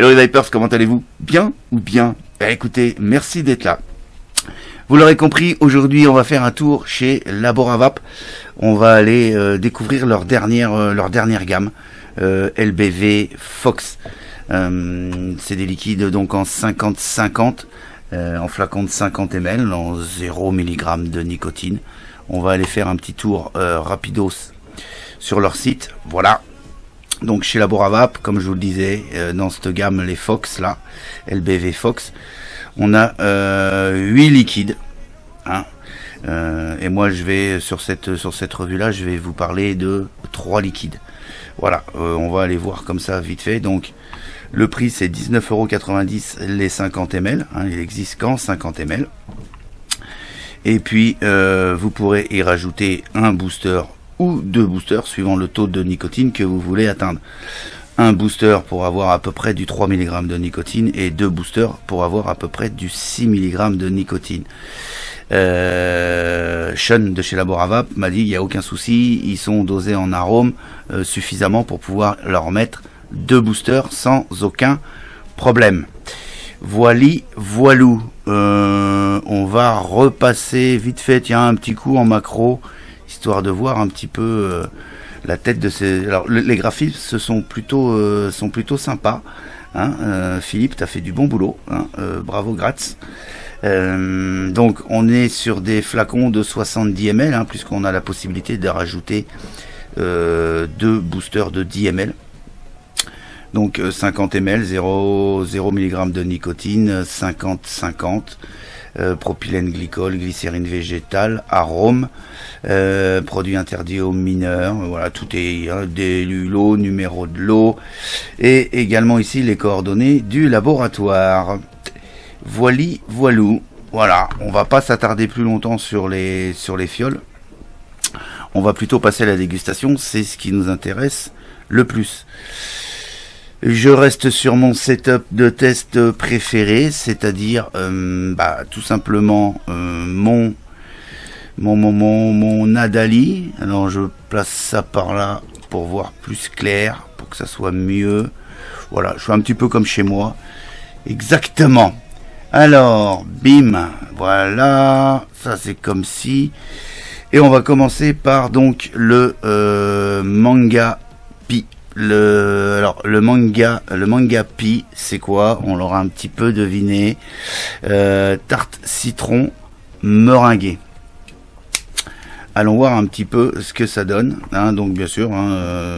Hello les Vipers, comment allez-vous? Bien ou bien? Écoutez, merci d'être là. Vous l'aurez compris, aujourd'hui on va faire un tour chez Laboravap. On va aller découvrir leur dernière gamme, LBV Fox. C'est des liquides donc en 50-50, en flacon de 50 ml, en 0 mg de nicotine. On va aller faire un petit tour rapidos sur leur site. Voilà. Donc chez Laboravap, comme je vous le disais, dans cette gamme, les Fox là, LBV Fox, on a 8 liquides. Hein, et moi je vais sur cette revue là, je vais vous parler de 3 liquides. Voilà, on va aller voir comme ça vite fait. Donc le prix c'est 19,90 € les 50 ml. Hein, il existe qu'en 50 ml. Et puis vous pourrez y rajouter un booster ou 2 boosters suivant le taux de nicotine que vous voulez atteindre. Un booster pour avoir à peu près du 3 mg de nicotine et 2 boosters pour avoir à peu près du 6 mg de nicotine. Sean de chez Laboravap m'a dit il n'y a aucun souci, ils sont dosés en arôme suffisamment pour pouvoir leur mettre 2 boosters sans aucun problème. Voilou. On va repasser vite fait, tiens, un petit coup en macro, histoire de voir un petit peu la tête de ces... Alors les graphismes sont plutôt sympas. Hein, Philippe, tu as fait du bon boulot. Hein, bravo, Gratz. Donc on est sur des flacons de 70 ml, hein, puisqu'on a la possibilité de rajouter 2 boosters de 10 ml. Donc 50 ml, 0 mg de nicotine, 50-50, propylène glycol, glycérine végétale, arôme, produit interdit aux mineurs, voilà, tout est, hein, du lot, numéro de lot, et également ici les coordonnées du laboratoire. Voilou, voilà, on va pas s'attarder plus longtemps sur les fioles, on va plutôt passer à la dégustation, c'est ce qui nous intéresse le plus. Je reste sur mon setup de test préféré, c'est-à-dire tout simplement mon Nadali. Alors je place ça par là pour voir plus clair, pour que ça soit mieux. Voilà, je fais un petit peu comme chez moi. Exactement. Alors, bim, voilà, ça c'est comme si. Et on va commencer par donc le Manga Pi. Le Manga Pi, c'est quoi? On l'aura un petit peu deviné. Tarte citron meringuée. Allons voir un petit peu ce que ça donne. Hein, donc bien sûr,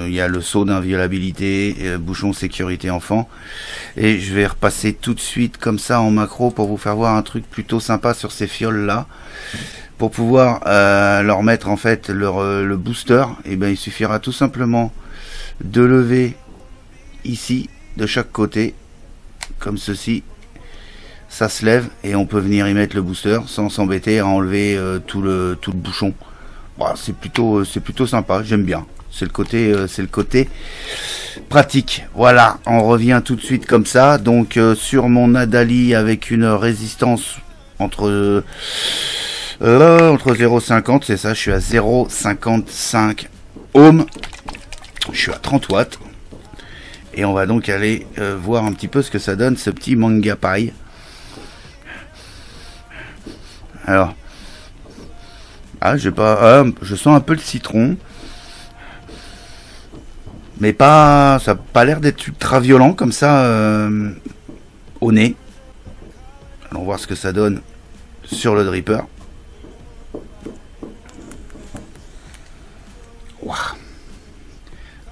il y a le sceau d'inviolabilité, bouchon sécurité enfant. Et je vais repasser tout de suite comme ça en macro pour vous faire voir un truc plutôt sympa sur ces fioles là. Pour pouvoir leur mettre en fait le booster, et ben il suffira tout simplement de lever ici de chaque côté comme ceci, ça se lève et on peut venir y mettre le booster sans s'embêter à enlever tout le bouchon. Voilà, c'est plutôt sympa, j'aime bien, c'est le côté pratique. Voilà, on revient tout de suite comme ça. Donc sur mon Nadali avec une résistance entre 0,50, c'est ça, je suis à 0,55 ohms. Je suis à 30 watts. Et on va donc aller voir un petit peu ce que ça donne, ce petit Manga Pi. Alors, je sens un peu le citron. Mais pas, ça n'a pas l'air d'être ultra violent comme ça au nez. Allons voir ce que ça donne sur le dripper. Waouh.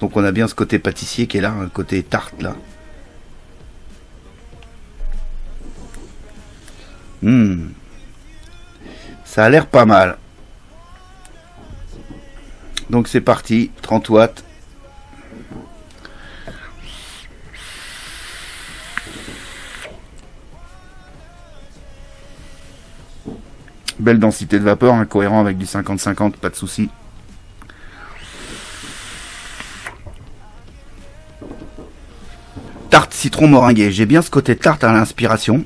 Donc on a bien ce côté pâtissier qui est là, un côté tarte là. Ça a l'air pas mal. Donc c'est parti, 30 watts. Belle densité de vapeur, hein, cohérent avec du 50-50, pas de souci. Tarte citron meringuée. J'ai bien ce côté tarte à l'inspiration.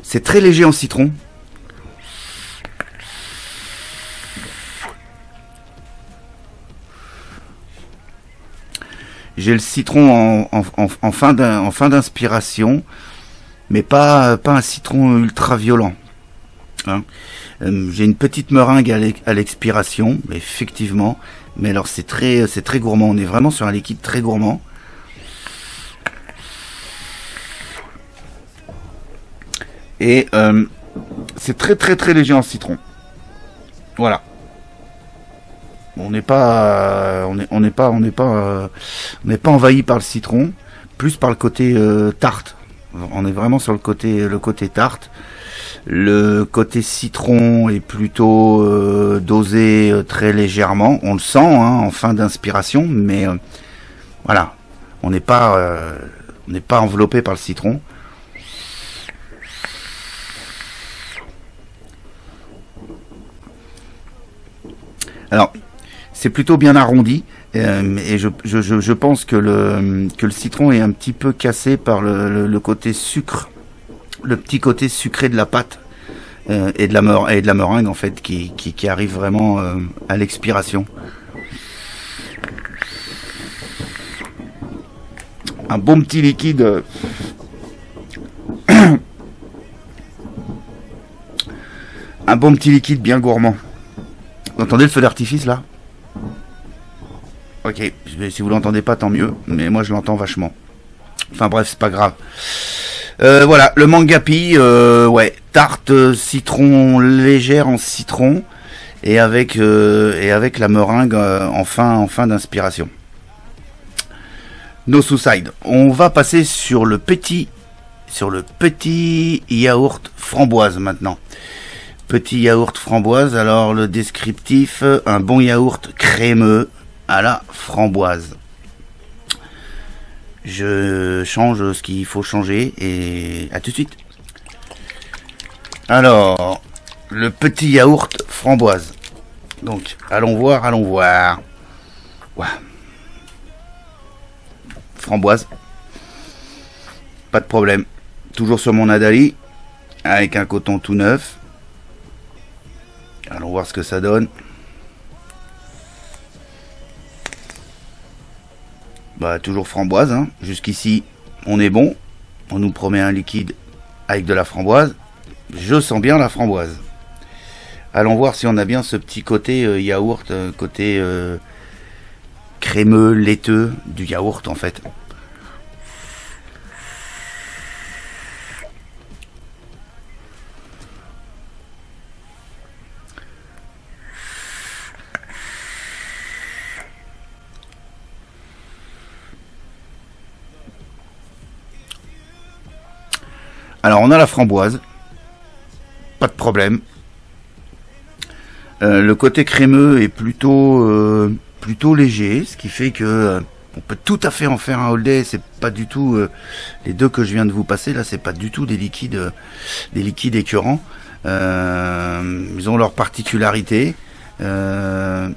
C'est très léger en citron. j'ai le citron en fin d'inspiration, mais pas un citron ultra violent. Hein. J'ai une petite meringue à l'expiration, effectivement, mais alors c'est très gourmand. On est vraiment sur un liquide très gourmand. Et c'est très léger en citron. Voilà. On n'est pas envahi par le citron, plus par le côté tarte. On est vraiment sur le côté tarte. Le côté citron est plutôt dosé très légèrement. On le sent en fin d'inspiration, mais voilà, on n'est pas enveloppé par le citron. Alors, c'est plutôt bien arrondi. Et je pense que le citron est un petit peu cassé par le côté sucre, le petit côté sucré de la pâte et de la meringue en fait qui arrive vraiment à l'expiration. Un bon petit liquide. Un bon petit liquide bien gourmand. Vous entendez le feu d'artifice là ? Ok, si vous l'entendez pas, tant mieux. Mais moi, je l'entends vachement. Enfin bref, c'est pas grave. Voilà, le mangapi, ouais, tarte citron légère en citron et avec la meringue en fin d'inspiration. No suicide. On va passer sur le petit yaourt framboise maintenant. Petit yaourt framboise. Alors le descriptif, un bon yaourt crémeux à la framboise. Je change ce qu'il faut changer et à tout de suite. Alors, le petit yaourt framboise. Donc, allons voir. Ouais. Framboise. Pas de problème. Toujours sur mon Adali. Avec un coton tout neuf. Allons voir ce que ça donne. Bah, toujours framboise, hein. Jusqu'ici, on est bon. On nous promet un liquide avec de la framboise. Je sens bien la framboise. Allons voir si on a bien ce petit côté yaourt, côté crémeux, laiteux du yaourt en fait. Alors on a la framboise, pas de problème. Le côté crémeux est plutôt léger, ce qui fait que on peut tout à fait en faire un all day. C'est pas du tout les deux que je viens de vous passer là, c'est pas du tout des liquides écœurants. Ils ont leur particularité. Là,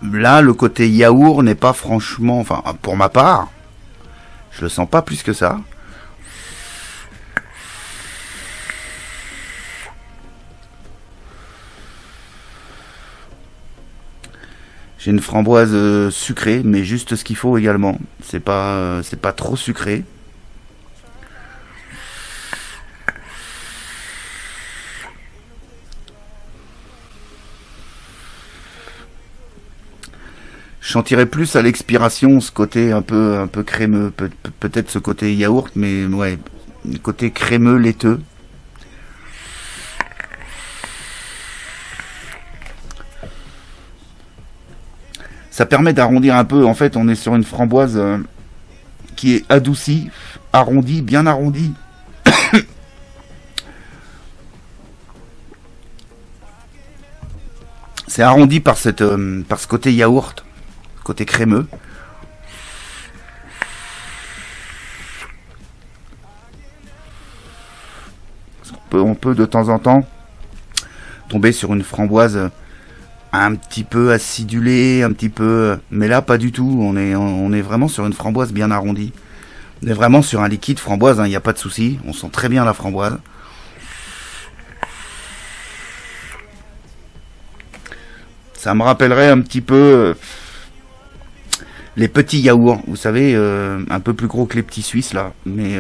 le côté yaourt n'est pas franchement, enfin pour ma part, je le sens pas plus que ça. J'ai une framboise sucrée, mais juste ce qu'il faut également. C'est pas trop sucré. Je sentirais plus à l'expiration ce côté un peu crémeux, peut-être ce côté yaourt, mais ouais, le côté crémeux, laiteux. Ça permet d'arrondir un peu. En fait, on est sur une framboise qui est adoucie, arrondie, bien arrondie. C'est arrondi par ce côté yaourt, côté crémeux. On peut de temps en temps tomber sur une framboise un petit peu acidulé, un petit peu, mais là pas du tout. On est vraiment sur une framboise bien arrondie. On est vraiment sur un liquide framboise, il n'y a pas de souci. On sent très bien la framboise. Ça me rappellerait un petit peu Les petits yaourts, vous savez, un peu plus gros que les petits Suisses là, mais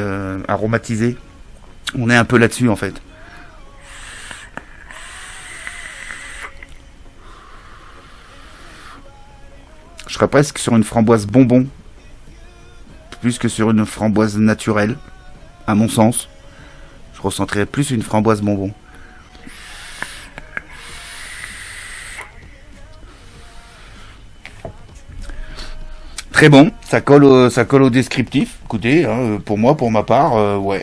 aromatisés. On est un peu là-dessus en fait. Je serais presque sur une framboise bonbon, plus que sur une framboise naturelle, à mon sens. Je ressentirais plus une framboise bonbon. Très bon, ça colle au descriptif. Écoutez, hein, pour moi, pour ma part, ouais.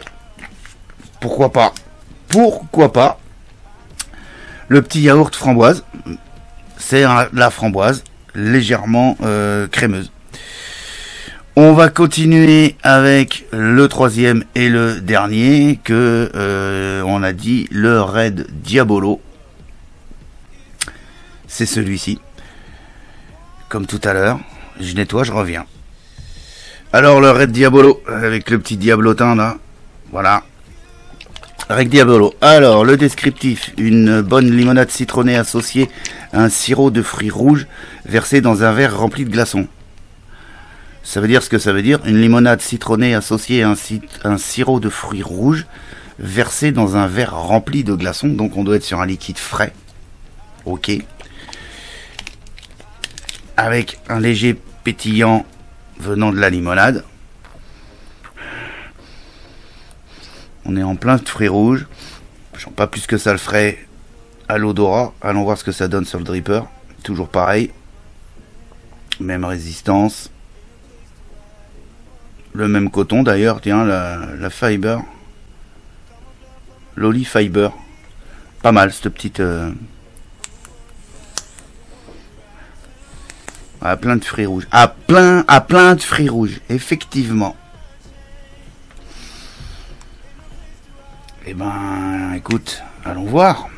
Pourquoi pas? Pourquoi pas? Le petit yaourt framboise, c'est la framboise légèrement crémeuse. On va continuer avec le troisième et le dernier que on a dit le Red Diabolo. C'est celui-ci. Comme tout à l'heure, je nettoie, je reviens. Alors le Red Diabolo avec le petit diablotin là, voilà. Red Diabolo. Alors le descriptif, une bonne limonade citronnée associée à un sirop de fruits rouges versé dans un verre rempli de glaçons. Ça veut dire ce que ça veut dire. Une limonade citronnée associée à un sirop de fruits rouges versé dans un verre rempli de glaçons. Donc on doit être sur un liquide frais. Ok. Avec un léger pétillant venant de la limonade. On est en plein de fruits rouges. Je sens pas plus que ça le ferait à l'odorat. Allons voir ce que ça donne sur le dripper. Toujours pareil. Même résistance. Le même coton d'ailleurs. Tiens, la fiber. Loli fiber. Pas mal cette petite... À plein de fruits rouges. À plein de fruits rouges. Effectivement. Eh ben, écoute, allons voir.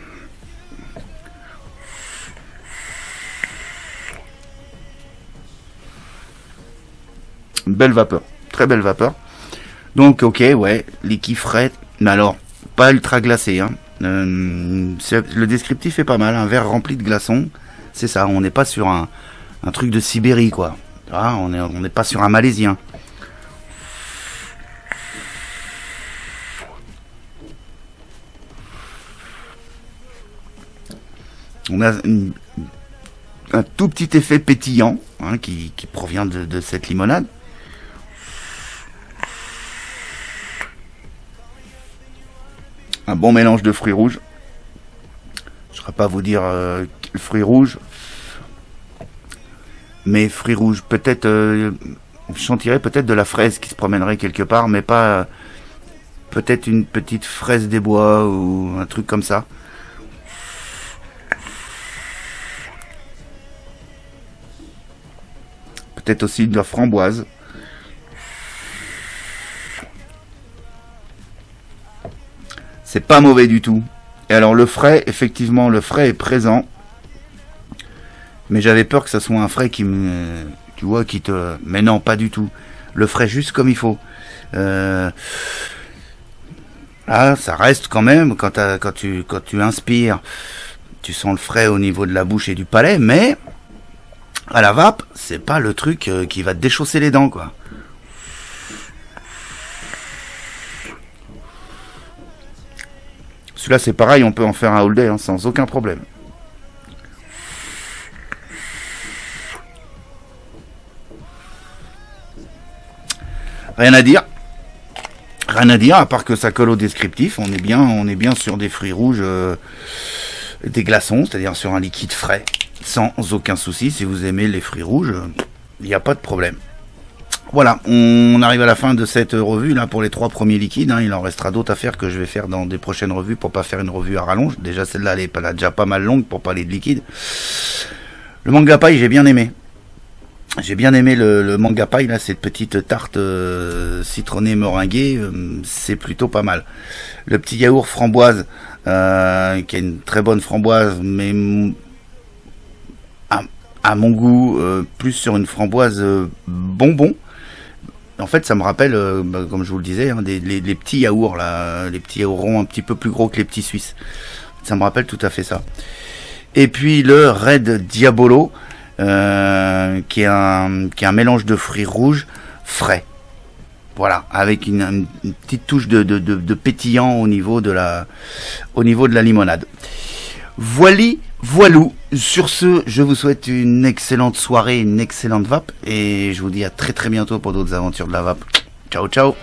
Belle vapeur. Très belle vapeur. Donc, ok, ouais, liquide frais. Mais alors, pas ultra glacé. Hein. Le descriptif est pas mal. Un verre rempli de glaçons. C'est ça, on n'est pas sur un truc de Sibérie, quoi. Ah, on n'est pas sur un Malaisien. On a un tout petit effet pétillant hein, qui provient de cette limonade. Un bon mélange de fruits rouges. Je ne saurais pas vous dire fruits rouges. Mais fruits rouges, peut-être, je sentirais peut-être de la fraise qui se promènerait quelque part, mais pas peut-être une petite fraise des bois ou un truc comme ça. Peut-être aussi de la framboise. C'est pas mauvais du tout. Et alors le frais, effectivement, le frais est présent. Mais j'avais peur que ça soit un frais qui me... Tu vois, qui te... Mais non, pas du tout. Le frais juste comme il faut. Là, ça reste quand même, quand tu inspires, tu sens le frais au niveau de la bouche et du palais, mais... À la vape, c'est pas le truc qui va te déchausser les dents, quoi. Celui-là, c'est pareil, on peut en faire un all day hein, sans aucun problème. Rien à dire. Rien à dire, à part que ça colle au descriptif. On est bien sur des fruits rouges, des glaçons, c'est-à-dire sur un liquide frais. Sans aucun souci, si vous aimez les fruits rouges, il n'y a pas de problème. Voilà, on arrive à la fin de cette revue là pour les 3 premiers liquides. Hein. Il en restera d'autres à faire que je vais faire dans des prochaines revues pour pas faire une revue à rallonge. Déjà celle-là, elle est déjà pas mal longue pour parler de liquide. Le manga paille, j'ai bien aimé. J'ai bien aimé le manga paille là, cette petite tarte citronnée meringuée, c'est plutôt pas mal. Le petit yaourt framboise, qui est une très bonne framboise, mais à mon goût, plus sur une framboise bonbon. En fait, ça me rappelle, comme je vous le disais, hein, les petits yaourts, là, les petits yaourts ronds un petit peu plus gros que les petits suisses. Ça me rappelle tout à fait ça. Et puis le Red Diabolo, qui est un mélange de fruits rouges frais. Voilà, avec une petite touche de pétillant au niveau de la limonade. Voilou. Sur ce, je vous souhaite une excellente soirée, une excellente vape, et je vous dis à très très bientôt pour d'autres aventures de la vape. Ciao ciao.